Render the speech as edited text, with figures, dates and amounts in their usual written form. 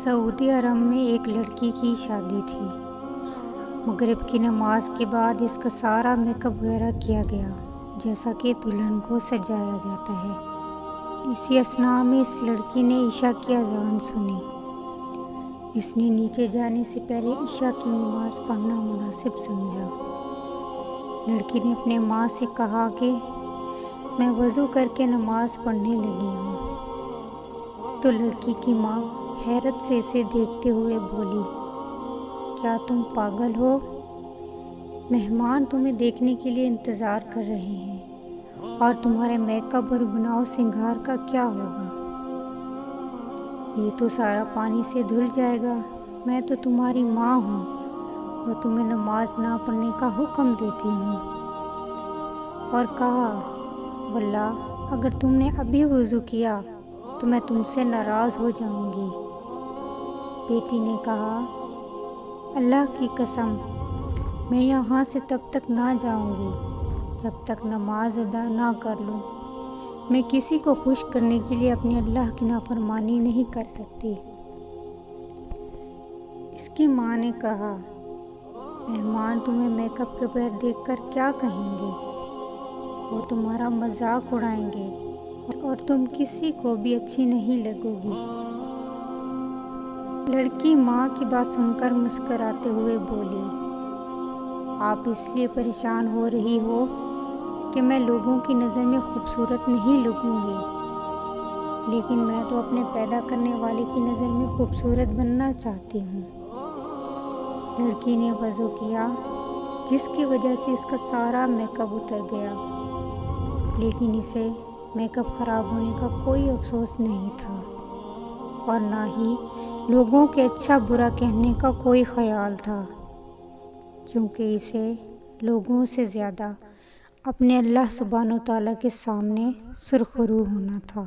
سعودی عرب میں ایک لڑکی کی شادی تھی۔ مغرب کی نماز کے بعد اس کا سارا میک اپ وغیرہ کیا گیا جیسا کہ دلہن کو سجایا جاتا ہے۔ اسی اثناء میں اس لڑکی نے عشاء کی اذان سنی۔ اس نے نیچے جانے سے پہلے عشاء کی نماز پڑھنا مناسب سمجھا۔ لڑکی نے اپنے ماں سے کہا کہ میں وضو کر کے نماز پڑھنے لگی ہوں۔ تو لڑکی کی ماں حیرت سے اسے دیکھتے ہوئے بولی، کیا تم پاگل ہو؟ مہمان تمہیں دیکھنے کے لیے انتظار کر رہے ہیں اور تمہارے میک اپ اور بناؤ سنگھار کا کیا ہوگا؟ یہ تو سارا پانی سے دھل جائے گا۔ میں تو تمہاری ماں ہوں اور تمہیں نماز نہ پڑھنے کا حکم دیتی ہوں۔ اور کہا، واللہ اگر تم نے ابھی وضو کیا تو میں تم سے ناراض ہو جاؤں گی۔ بیٹی نے کہا، اللہ کی قسم میں یہاں سے تب تک نہ جاؤں گی جب تک نماز ادا نہ کر لوں۔ میں کسی کو خوش کرنے کے لیے اپنے اللہ کی نافرمانی نہیں کر سکتی۔ اس کی ماں نے کہا، مہمان تمہیں میک اپ کے بغیر دیکھ کر کیا کہیں گے؟ وہ تمہارا مذاق اڑائیں گے اور تم کسی کو بھی اچھی نہیں لگو گی۔ لڑکی ماں کی بات سن کر مسکراتے ہوئے بولی، آپ اس لیے پریشان ہو رہی ہو کہ میں لوگوں کی نظر میں خوبصورت نہیں لگوں گی، لیکن میں تو اپنے پیدا کرنے والے کی نظر میں خوبصورت بننا چاہتی ہوں۔ لڑکی نے وضو کیا جس کی وجہ سے اس کا سارا میک اپ اتر گیا، لیکن اسے میک اپ خراب ہونے کا کوئی افسوس نہیں تھا اور نہ ہی لوگوں کے اچھا برا کہنے کا کوئی خیال تھا، کیونکہ اسے لوگوں سے زیادہ اپنے اللہ سبحانہ و تعالیٰ کے سامنے سرخرو ہونا تھا۔